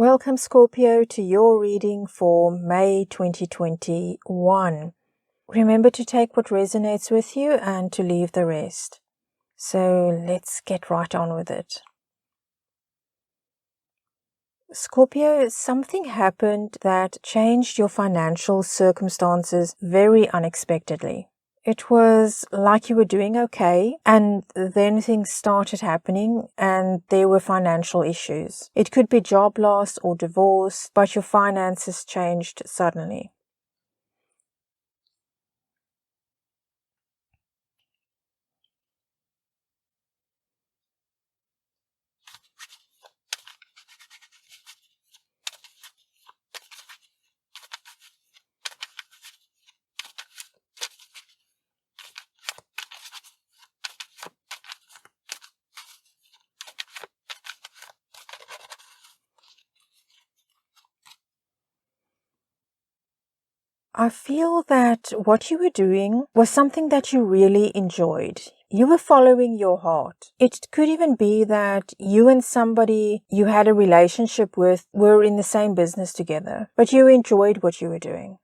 Welcome, Scorpio, to your reading for May 2021. Remember to take what resonates with you and to leave the rest. So let's get right on with it. Scorpio, something happened that changed your financial circumstances very unexpectedly. It was like you were doing okay, and then things started happening and there were financial issues. It could be job loss or divorce, but your finances changed suddenly. I feel that what you were doing was something that you really enjoyed. You were following your heart. It could even be that you and somebody you had a relationship with were in the same business together, but you enjoyed what you were doing.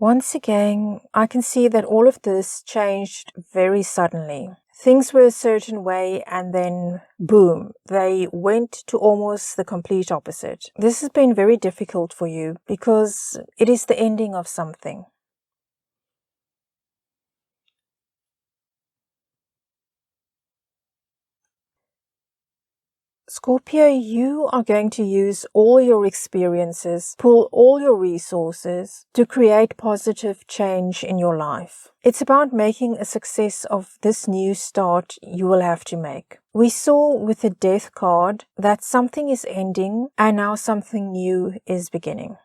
Once again, I can see that all of this changed very suddenly. Things were a certain way and then, boom, they went to almost the complete opposite. This has been very difficult for you because it is the ending of something. Scorpio, you are going to use all your experiences, pull all your resources to create positive change in your life. It's about making a success of this new start you will have to make. We saw with the Death card that something is ending and now something new is beginning.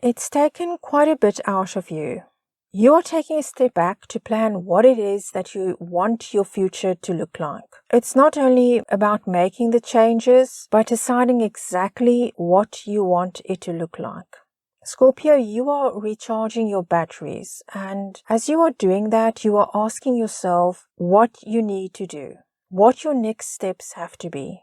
It's taken quite a bit out of you. You are taking a step back to plan what it is that you want your future to look like. It's not only about making the changes, but deciding exactly what you want it to look like. Scorpio, you are recharging your batteries, and as you are doing that, you are asking yourself what you need to do, what your next steps have to be.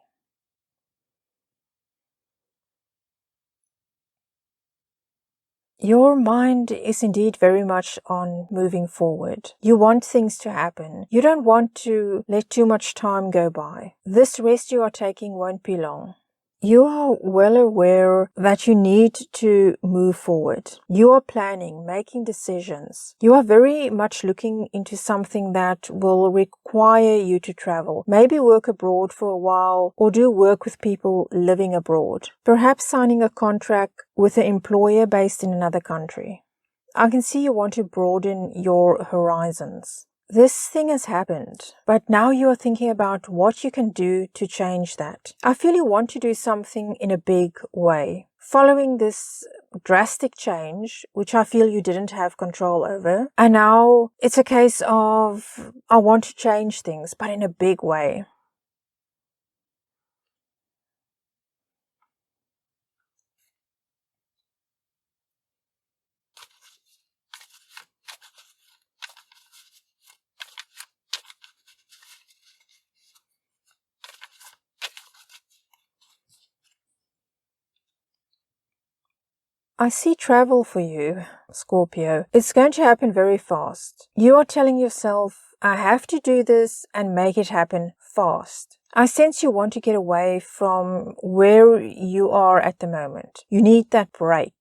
Your mind is indeed very much on moving forward. You want things to happen. You don't want to let too much time go by. This rest you are taking won't be long. You are well aware that you need to move forward. You are planning, making decisions. You are very much looking into something that will require you to travel. Maybe work abroad for a while or do work with people living abroad. Perhaps signing a contract with an employer based in another country. I can see you want to broaden your horizons. This thing has happened, but now you are thinking about what you can do to change that. I feel you want to do something in a big way. Following this drastic change, which I feel you didn't have control over, and now it's a case of, I want to change things, but in a big way. I see travel for you, Scorpio. It's going to happen very fast. You are telling yourself, I have to do this and make it happen fast. I sense you want to get away from where you are at the moment. You need that break.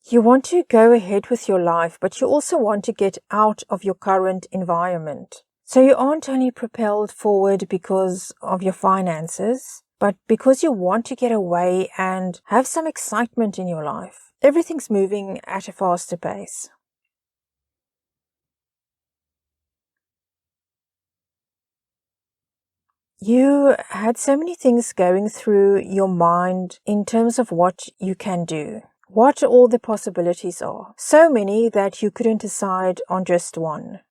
You want to go ahead with your life, but you also want to get out of your current environment. So you aren't only propelled forward because of your finances, but because you want to get away and have some excitement in your life. Everything's moving at a faster pace. You had so many things going through your mind in terms of what you can do, what all the possibilities are. So many that you couldn't decide on just one.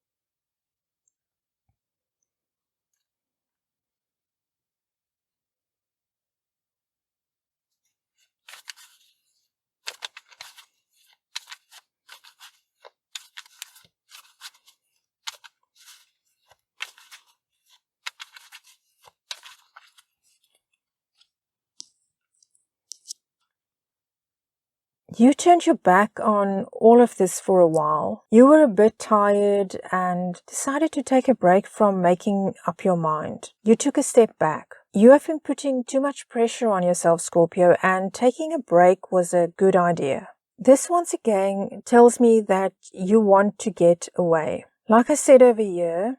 You turned your back on all of this for a while. You were a bit tired and decided to take a break from making up your mind. You took a step back. You have been putting too much pressure on yourself, Scorpio, and taking a break was a good idea. This once again tells me that you want to get away. Like I said over here,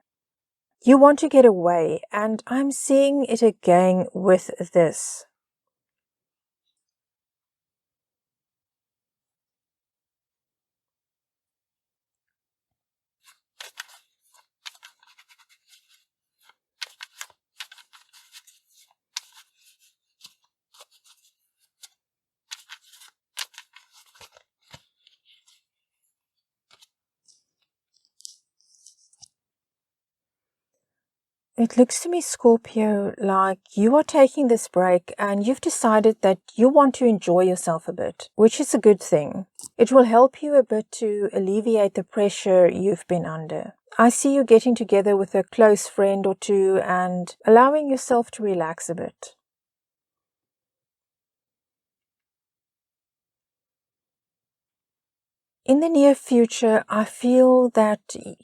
you want to get away, and I'm seeing it again with this. It looks to me, Scorpio, like you are taking this break and you've decided that you want to enjoy yourself a bit, which is a good thing. It will help you a bit to alleviate the pressure you've been under. I see you getting together with a close friend or two and allowing yourself to relax a bit. In the near future, I feel that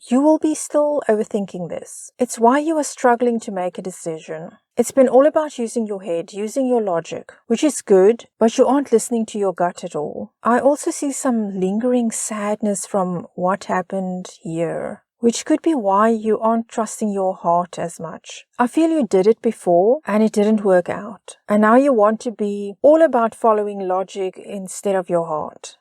you will be still overthinking this. It's why you are struggling to make a decision. It's been all about using your head, using your logic, which is good, but you aren't listening to your gut at all. I also see some lingering sadness from what happened here, which could be why you aren't trusting your heart as much. I feel you did it before and it didn't work out. And now you want to be all about following logic instead of your heart.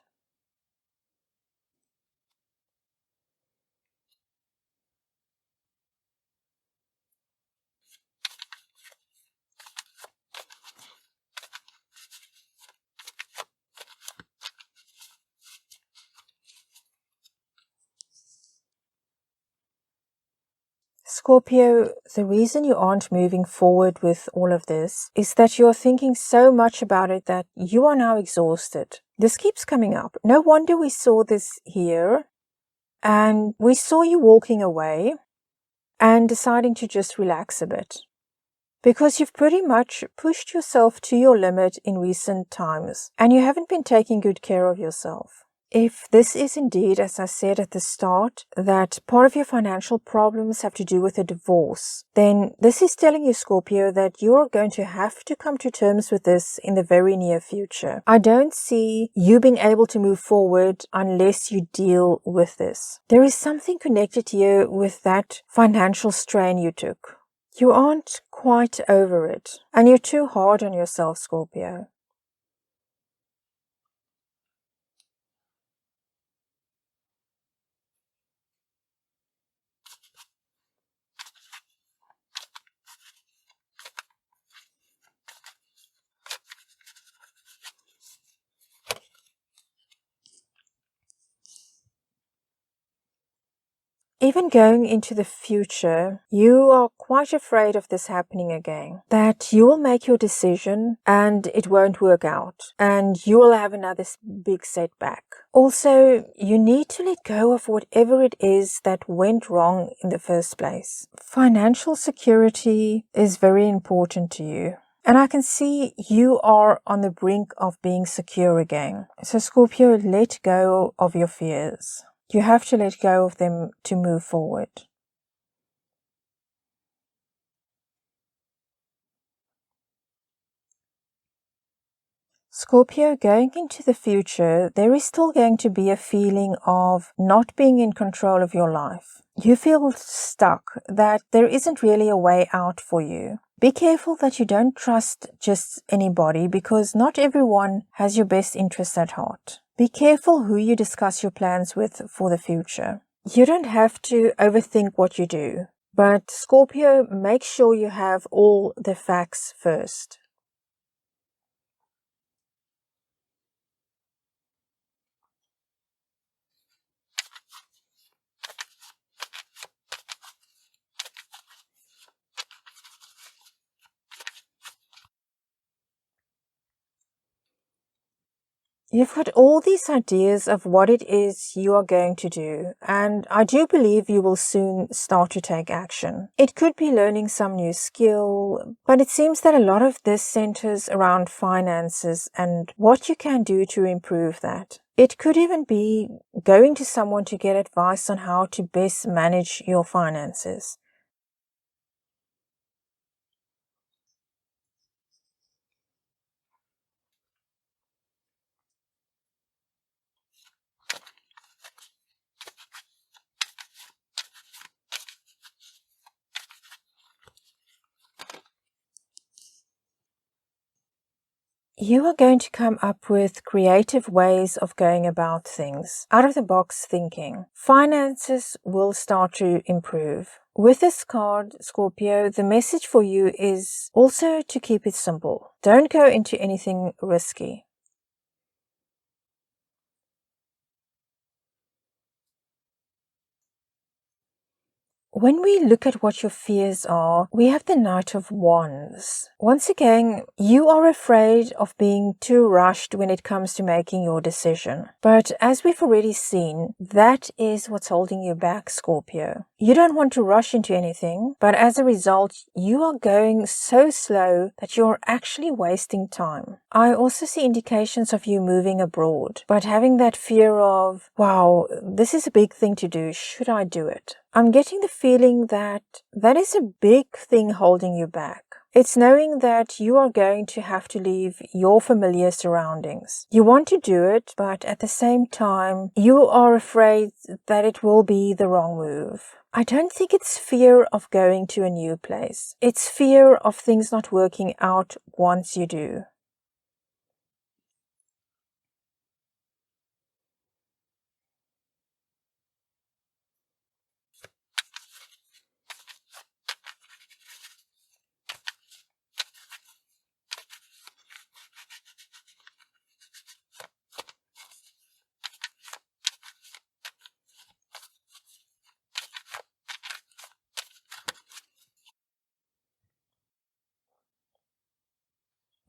Scorpio, the reason you aren't moving forward with all of this is that you're thinking so much about it that you are now exhausted. This keeps coming up. No wonder we saw this here, and we saw you walking away and deciding to just relax a bit. Because you've pretty much pushed yourself to your limit in recent times, and you haven't been taking good care of yourself. If this is indeed, as I said at the start, that part of your financial problems have to do with a divorce, then this is telling you, Scorpio, that you're going to have to come to terms with this in the very near future. I don't see you being able to move forward unless you deal with this. There is something connected here with that financial strain you took. You aren't quite over it, and you're too hard on yourself, Scorpio. Even going into the future, you are quite afraid of this happening again. That you will make your decision and it won't work out, and you will have another big setback. Also, you need to let go of whatever it is that went wrong in the first place. Financial security is very important to you. And I can see you are on the brink of being secure again. So Scorpio, let go of your fears. You have to let go of them to move forward. Scorpio, going into the future, there is still going to be a feeling of not being in control of your life. You feel stuck, that there isn't really a way out for you. Be careful that you don't trust just anybody, because not everyone has your best interests at heart. Be careful who you discuss your plans with for the future. You don't have to overthink what you do, but Scorpio, make sure you have all the facts first. You've got all these ideas of what it is you are going to do, and I do believe you will soon start to take action. It could be learning some new skill, but it seems that a lot of this centers around finances and what you can do to improve that. It could even be going to someone to get advice on how to best manage your finances. You are going to come up with creative ways of going about things, out of the box thinking. Finances will start to improve. With this card, Scorpio, the message for you is also to keep it simple. Don't go into anything risky. When we look at what your fears are, we have the Knight of Wands. Once again, you are afraid of being too rushed when it comes to making your decision. But as we've already seen, that is what's holding you back, Scorpio. You don't want to rush into anything, but as a result, you are going so slow that you're actually wasting time. I also see indications of you moving abroad, but having that fear of, wow, this is a big thing to do. Should I do it? I'm getting the feeling that that is a big thing holding you back. It's knowing that you are going to have to leave your familiar surroundings. You want to do it, but at the same time, you are afraid that it will be the wrong move. I don't think it's fear of going to a new place. It's fear of things not working out once you do.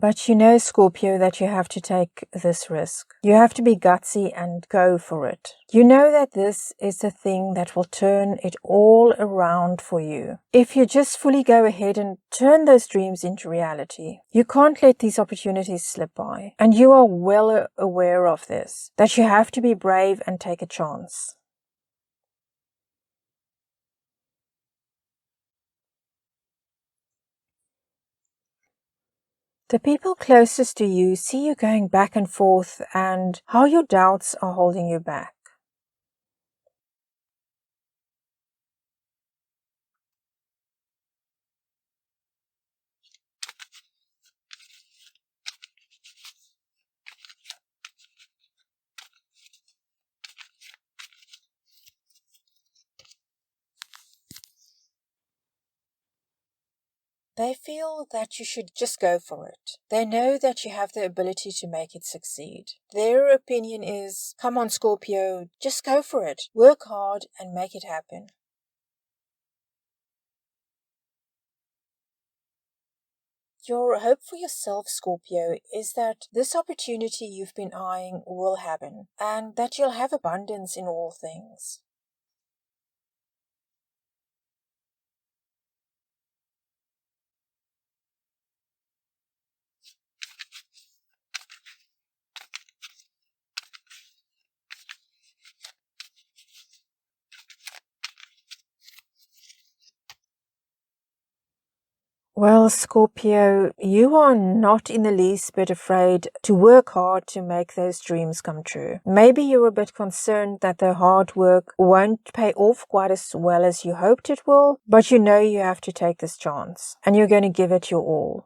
But you know, Scorpio, that you have to take this risk. You have to be gutsy and go for it. You know that this is the thing that will turn it all around for you. If you just fully go ahead and turn those dreams into reality, you can't let these opportunities slip by. And you are well aware of this, that you have to be brave and take a chance. The people closest to you see you going back and forth and how your doubts are holding you back. They feel that you should just go for it. They know that you have the ability to make it succeed. Their opinion is, come on, Scorpio, just go for it. Work hard and make it happen. Your hope for yourself, Scorpio, is that this opportunity you've been eyeing will happen and that you'll have abundance in all things. Well, Scorpio, you are not in the least bit afraid to work hard to make those dreams come true. Maybe you're a bit concerned that the hard work won't pay off quite as well as you hoped it will, but you know you have to take this chance, and you're going to give it your all.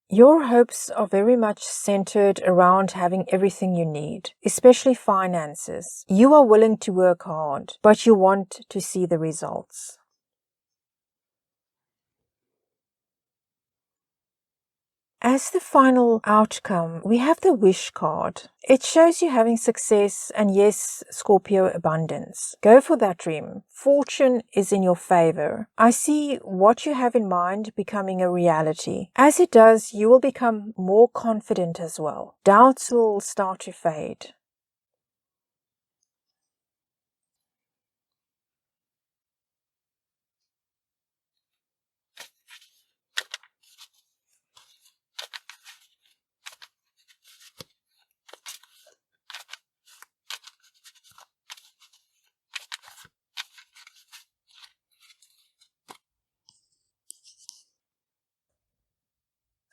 Your hopes are very much centered around having everything you need, especially finances. You are willing to work hard, but you want to see the results. As the final outcome, we have the wish card. It shows you having success and, yes, Scorpio, abundance. Go for that dream. Fortune is in your favor. I see what you have in mind becoming a reality. As it does, you will become more confident as well. Doubts will start to fade.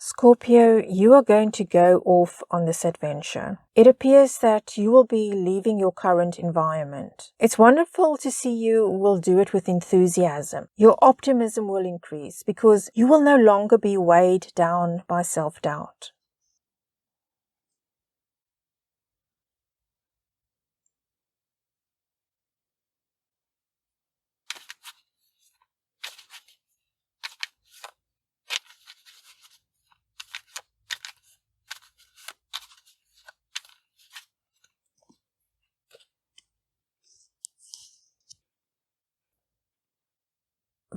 Scorpio, you are going to go off on this adventure. It appears that you will be leaving your current environment. It's wonderful to see you will do it with enthusiasm. Your optimism will increase because you will no longer be weighed down by self-doubt.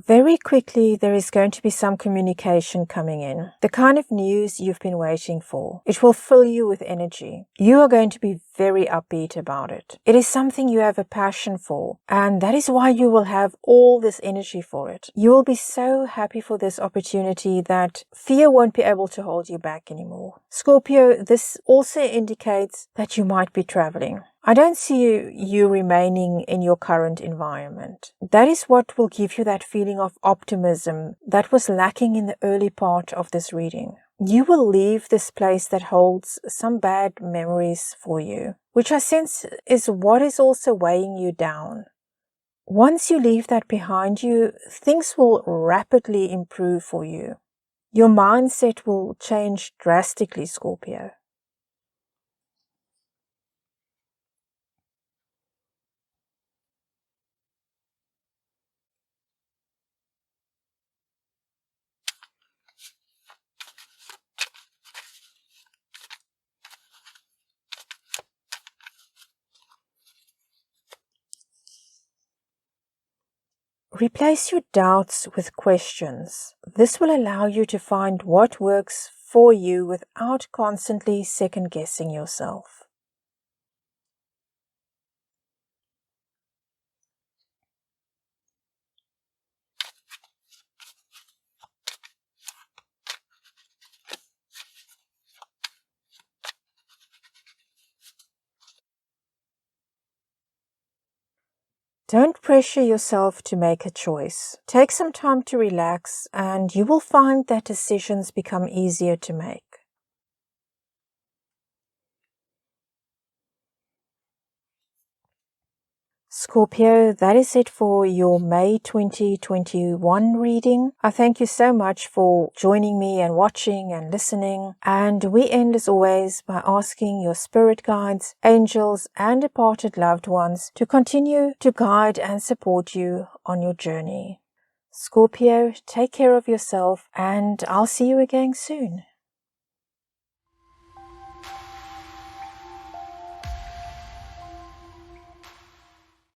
Very quickly, there is going to be some communication coming in. The kind of news you've been waiting for. It will fill you with energy. You are going to be very upbeat about it. It is something you have a passion for, and that is why you will have all this energy for it. You will be so happy for this opportunity that fear won't be able to hold you back anymore. Scorpio, this also indicates that you might be traveling. I don't see you remaining in your current environment. That is what will give you that feeling of optimism that was lacking in the early part of this reading. You will leave this place that holds some bad memories for you, which I sense is what is also weighing you down. Once you leave that behind you, things will rapidly improve for you. Your mindset will change drastically, Scorpio. Replace your doubts with questions. This will allow you to find what works for you without constantly second-guessing yourself. Don't pressure yourself to make a choice. Take some time to relax, and you will find that decisions become easier to make. Scorpio, that is it for your May 2021 reading. I thank you so much for joining me and watching and listening. And we end as always by asking your spirit guides, angels, and departed loved ones to continue to guide and support you on your journey. Scorpio, take care of yourself, and I'll see you again soon.